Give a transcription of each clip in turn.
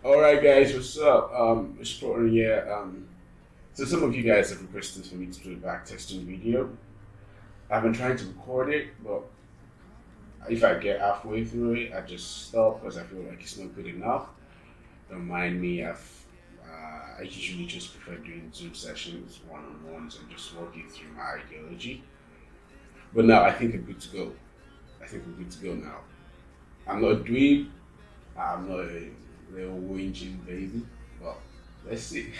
All right, guys, what's up? It's Portland here. So some of you guys have requested for me to do a backtesting video. I've been trying to record it, but if I get halfway through it, I just stop because I feel like it's not good enough. Don't mind me. I usually just prefer doing Zoom sessions, one-on-ones, and just walking through my ideology. But now I think I'm good to go. I think I'm good to go now. I'm not a dweeb. I'm not a little whinging baby. Well, let's see.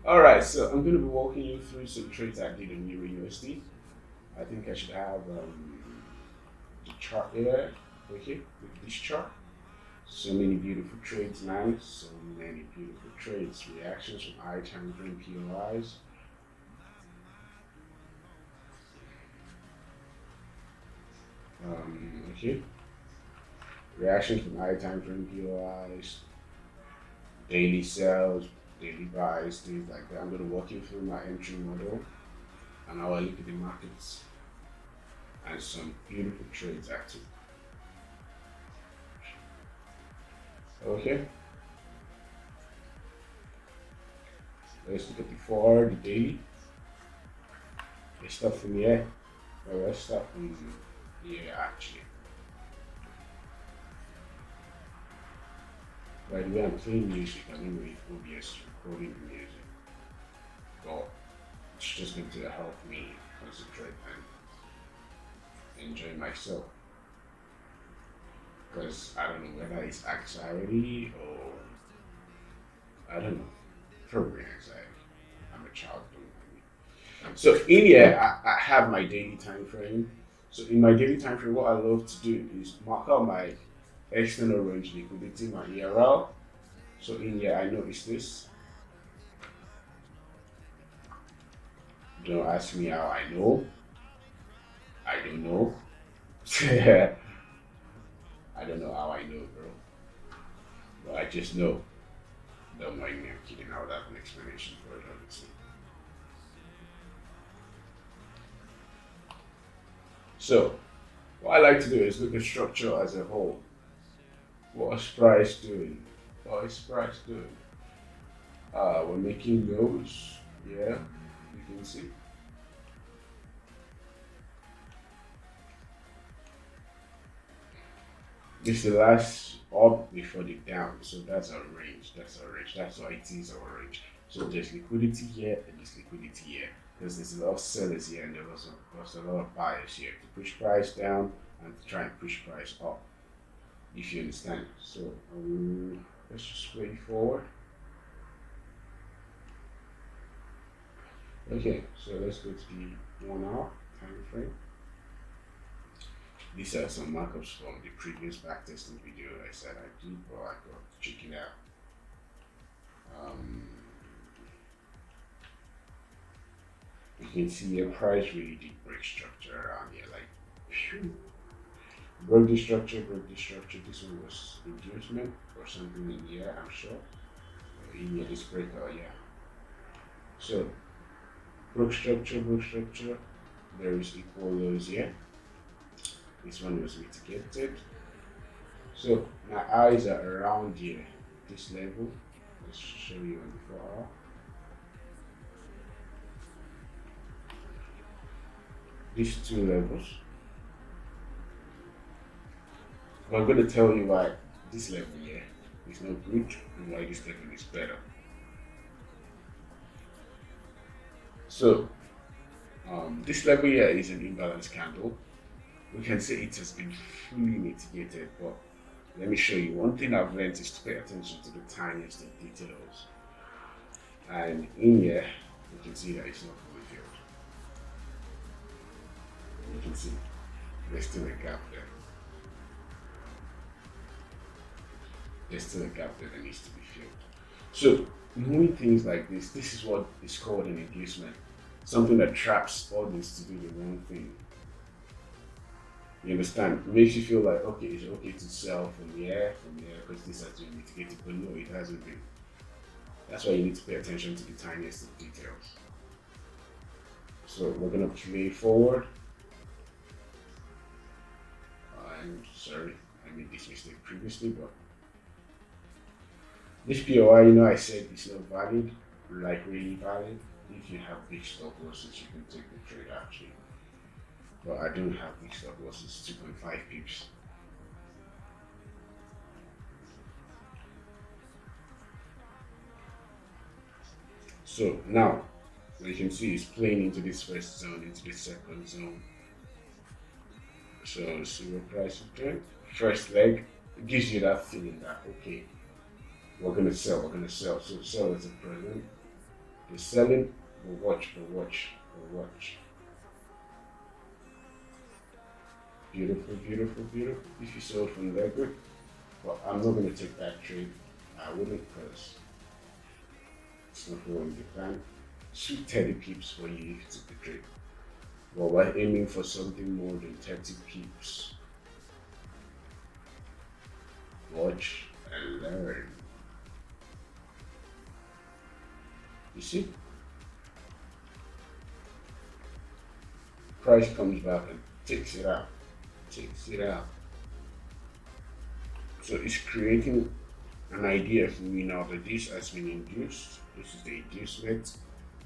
All right, so I'm going to be walking you through some trades I did in Euro USD. I think I should have the chart here, okay, with this chart. So many beautiful trades, man. So many beautiful trades. Reactions from high time frame POIs. Okay. Reactions from high time frame POIs. Daily sells, daily buys, things like that. I'm going to walk you through my entry model and how I look at the markets and some beautiful trades actually. Okay. Let's look at the 4 hour, the daily. Let's start from here. Well, let's start from here actually. By the way, I'm playing music. I don't know if OBS is recording the music, but it's just going to help me concentrate and enjoy myself. Because I don't know whether it's anxiety or I don't know, probably anxiety. I'm a child, don't mind me. So in here, I have my daily time frame. So in my daily time frame, what I love to do is mark out my external range liquidity, my ERL. So in here, I notice this. Don't ask me how I know. I don't know. I don't know how I know, bro. But I just know. Don't mind me, I'm kidding. I would have an explanation for it, obviously. So, what I like to do is look at structure as a whole. What is price doing? What is price doing? We're making lows. Yeah, you can see. This is the last up before the down. So that's our range. That's our range. That's why it is our range. So there's liquidity here and there's liquidity here. Because there's a lot of sellers here and there's a lot of buyers here to push price down and to try and push price up. If you understand. So let's just play forward. Okay, so let's go to the 1 hour time frame. These are some markups from the previous backtesting video I said I did, but I got to check it out. You can see a price really did break structure around here, like phew. Broke the structure, broke the structure. This one was inducement or something in here, I'm sure. In here, this breakout, yeah. So broke structure, broke structure. There is equal lows here. This one was mitigated. So my eyes are around here, this level. Let's show you on the 4 hour. These two levels. But I'm going to tell you why this level here is not good and why this level is better. So this level here is an imbalance candle. We can say it has been fully mitigated, but let me show you. One thing I've learned is to pay attention to the tiniest of details. And in here, you can see that it's not fully filled. You can see there's still a gap there. There's still a gap there that needs to be filled. So knowing things like this is what is called an inducement. Something that traps audience to do the wrong thing. You understand? It makes you feel like, okay, it's okay to sell from here, because this has been mitigated, but no, it hasn't been. That's why you need to pay attention to the tiniest of details. So we're gonna play forward. I'm sorry, I made this mistake previously, but This POI, you know, I said it's not valid, like really valid. If you have big stop losses, you can take the trade actually. But I don't have big stop losses, 2.5 pips. So now, you can see it's playing into this first zone, into the second zone. So see what price is doing. First leg, it gives you that feeling that, okay, we're gonna sell. So sell is a present. They're selling, we'll watch. Beautiful, beautiful, beautiful. If you sold from there, good. But I'm not gonna take that trade. I wouldn't because it's not following the plan. Sweet 30 pips for you if you took the trade. But we're aiming for something more than 30 pips. Watch and learn. You see? Price comes back and takes it out. Takes it out. So it's creating an idea for me now that this has been induced. This is the inducement,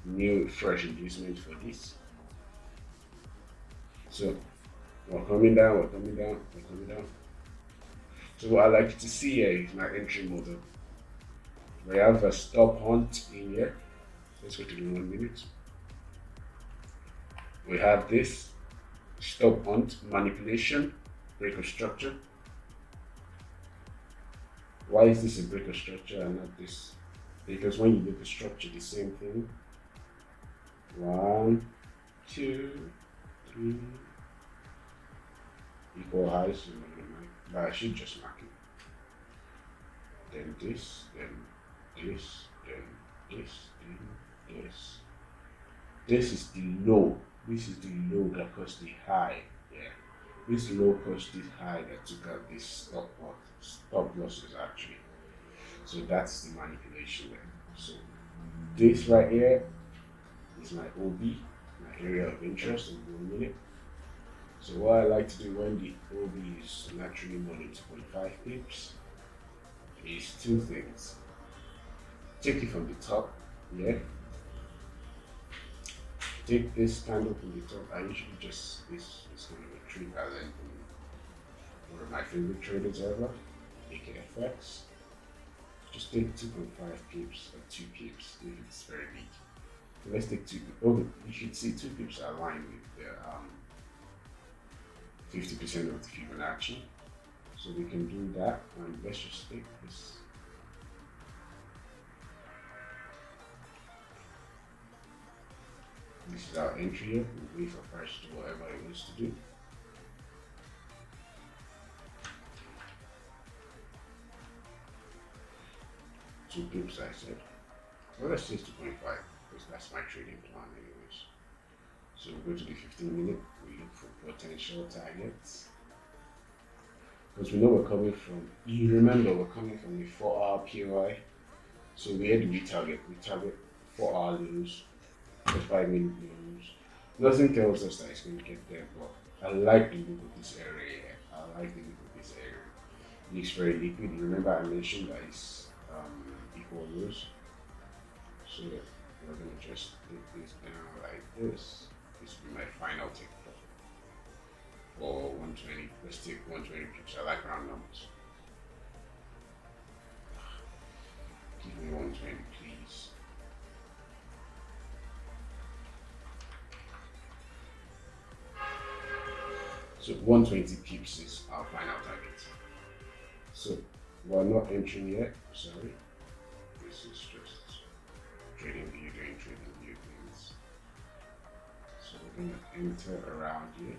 new fresh inducement for this. So we're coming down, we're coming down, we're coming down. So what I like to see here is my entry model. We have a stop hunt in here. Let's go to the 1 minute. We have this stop hunt manipulation, break of structure. Why is this a break of structure and not this? Because when you look at structure, the same thing. 1, 2, 3, equal highs, but I should just mark it. Then this, then this, then this, then this. This is the low. This is the low that caused the high. Yeah. This low caused the high that took out this stop losses actually. So that's the manipulation there. So this right here is my OB, my area of interest in 1 minute. So what I like to do when the OB is naturally more than 2.5 pips is two things. Take it from the top, yeah. Take this candle from the top. I usually just this kind of a trade I learned from one of my favorite traders ever, AKFX. Just take 2.5 pips or 2 pips if it's very big. So let's take 2 pips. Oh, you should see 2 pips are aligned with the 50% of the Fibonacci. So we can do that, and let's just take this. This is our entry here. We'll wait for price to do whatever it wants to do. Two pips I said. Well, let's say 2.5 because that's my trading plan anyways. So we'll go to the 15 minute, we look for potential targets. Because we know we're coming from, you remember we're coming from the 4-hour POI. So where do we target? We target 4-hour lows, the 5-minute lows. Nothing tells us that it's going to get there, but I like the look of this area here. I like the look of this area. It looks very liquid. Remember I mentioned that it's equal lows. So we're going to just take this down like this. This will be my final take profit. For 120, let's take 120 pips. I like round numbers. Give me 120, please. So 120 pips is our final target. So we're not entering yet, sorry. This is just trading view, doing trading view things. So we're going to enter around here.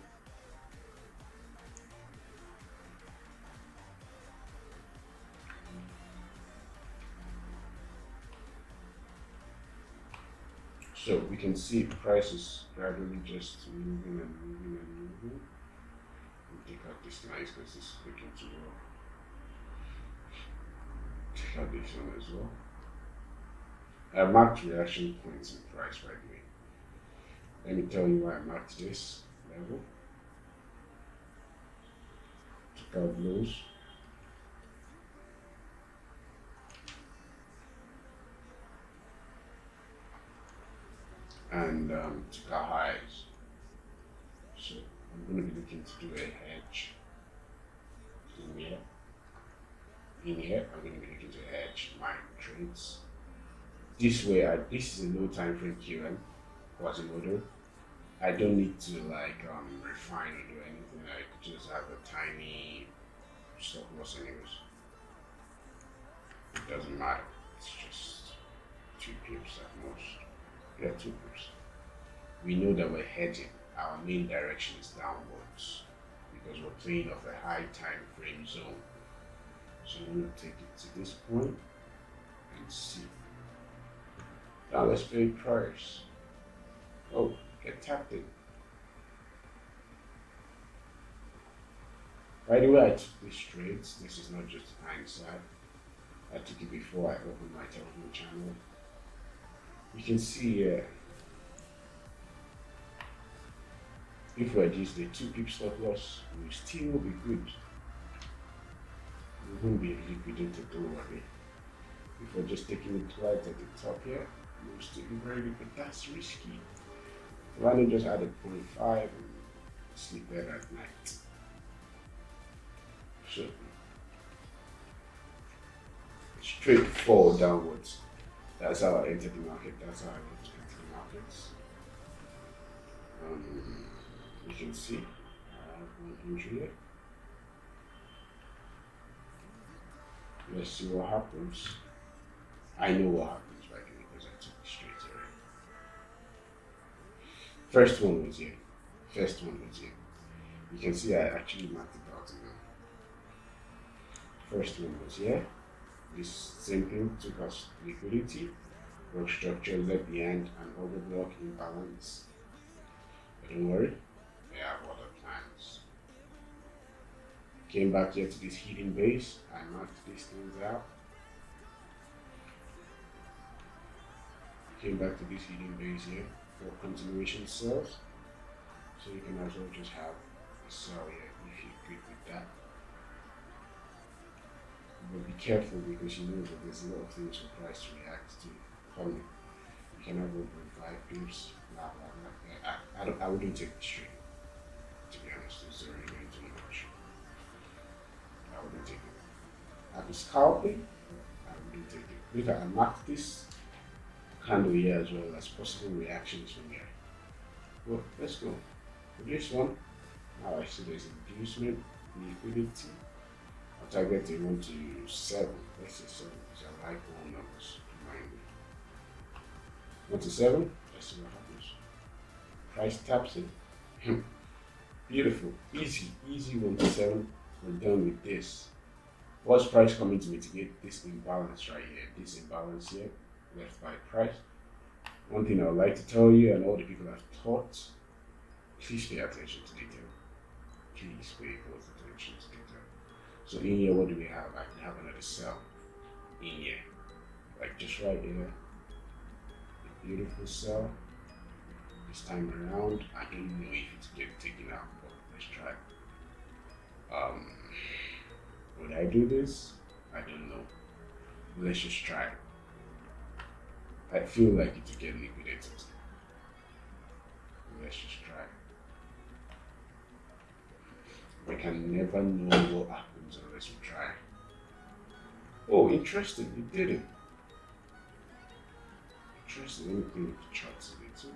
So we can see prices gradually just moving and moving and moving. We'll take out this nice because this is looking too low. Take out this one as well. I marked reaction points in price right away. Let me tell you why I marked this level. Took out lows. and took our highs. So I'm going to be looking to do a hedge in here. In here, I'm going to be looking to hedge my trades. This way, this is a low time frame QM Quasimodo. I don't need to like refine or do anything. I could just have a tiny stop loss anyways. It doesn't matter. It's just 2 pips at most. Yeah, 2 pips. We know that we're hedging. Our main direction is downwards because we're playing off a high time frame zone. So I'm going to take it to this point and see. Now let's play price. Oh, get tapped in. By the way, I took these trades. This is not just hindsight. I took it before I opened my telephone channel. You can see here, if we reduce the 2 pip stop loss, we still will be good. We won't be liquidated already. If we're just taking it right at the top here, we'll still be very good, but that's risky. Why not just add a 0.5 and sleep better at night? So, straight fall downwards. That's how I entered the market. That's how I want to enter the markets. You can see I have one entry here. Let's see what happens. I know what happens right now because I took the straight already. First one was here. You can see I actually marked it out again. First one was here. This same thing took us liquidity, work structure left behind an overblock imbalance. But don't worry, we have other plans. Came back here to this hidden base. I marked these things out. Came back to this hidden base here for continuation sales. So you can as well just have a sell here if you're good with that. But be careful because you know that there's a lot of things for price to react to coming. You can have 1.5 pips, blah blah blah. I wouldn't take the straight. To be honest, it's already going too much. I wouldn't take it. I'd be scalping, I wouldn't take it. Look, I marked this candle here as well as possible reactions from here. Well, let's go. For this one, now I see there's inducement, liquidity. I'll target a 1 to 7. Let's say 7 because I like all numbers. Remind me. 1 to 7. Let's see what happens. Price taps it. Beautiful. Easy 1 to 7. We're done with this. What's price coming to mitigate this imbalance right here? This imbalance here, left by price. One thing I would like to tell you, and all the people I've taught, please pay attention to detail. Please pay close attention to detail. So in here, what do we have? I can have another cell in here, like just right here. A beautiful cell. This time around, I don't know if it's getting taken out, but let's try. Would I do this? I don't know. Let's just try. I feel like it will get liquidated. Let's just try. We can never know what happens unless we try. Oh, interesting, it did it. Interesting, let me clean up the charts a bit too.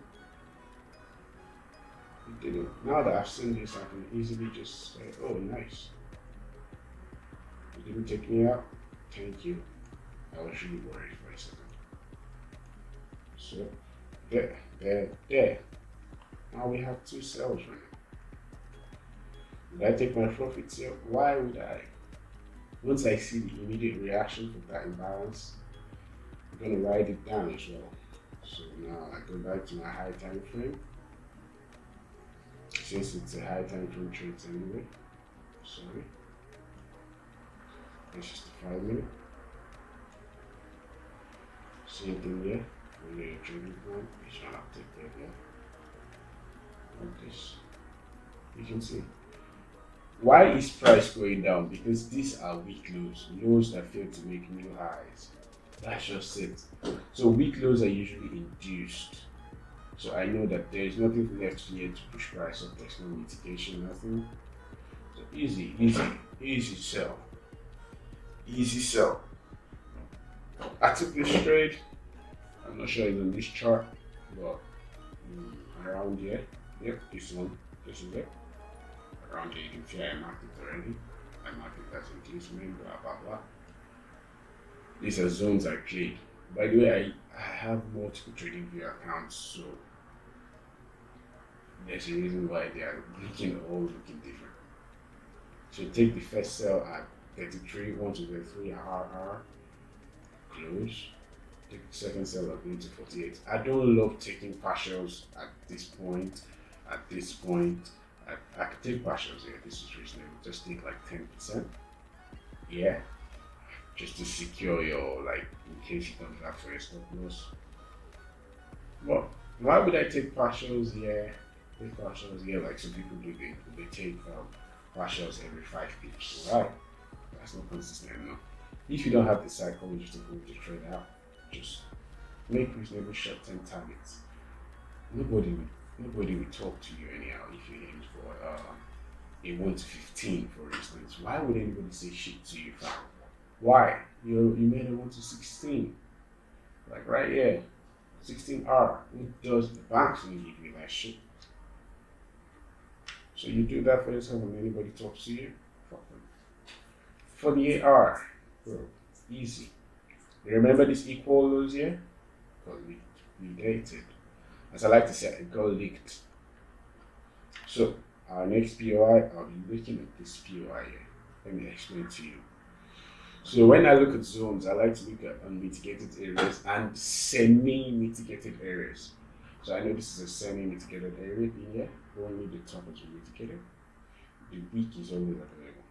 It did it. Now that I've seen this, I can easily just say, oh, nice. It didn't take me out. Thank you. I was really worried for a second. So, there. Now we have 2 cells running. Would I take my profits here? Why would I? Once I see the immediate reaction from that imbalance, I'm going to write it down as well. So now I go back to my high time frame. Since it's a high time frame trade anyway. Sorry. It's just a 5 minute. Same thing here. When you're trading plan, you should not take that here. Like this. You can see. Why is price going down? Because these are weak lows that fail to make new highs. That's just it. So weak lows are usually induced. So I know that there is nothing left here to push price up. There's no mitigation, nothing. So easy sell. Easy sell. I took this trade. I'm not sure it's on this chart, but around here. Yep, this one. This is it. Around here, you can see I marked it already. I marked it as engagement, blah blah blah. These are zones I played. By the way, I have multiple trading view accounts, so there's a reason why they are all looking different. So take the first sell at 33, 1 to 33 RR, close. Take the second sell at going to 48. I don't love taking partials at this point. At this point, I could take partials here. This is reasonable. Just take like 10%. Yeah, just to secure your, like, in case you don't have for your stop loss. Well, why would I take partials here? Take partials here like some people do. They take partials every 5 pips. Why? That's not consistent enough. If you don't have the psychology to go to trade out, just make reasonable short-term targets. Nobody will talk to you anyhow if you aim for a 1 to 15, for instance. Why would anybody say shit to you, fam? Why? You made a 1 to 16. Like right here, 16R. Who does the banks will give you that shit? So you do that for yourself when anybody talks to you? Fuck them. 48R. Bro, easy. You remember this equal lows here? Because we dated. As I like to say, it got leaked. So our next POI, I'll be looking at this POI here. Let me explain to you. So when I look at zones, I like to look at unmitigated areas and semi-mitigated areas. So I know this is a semi-mitigated area in here. Only the top is mitigated. The weak is always available.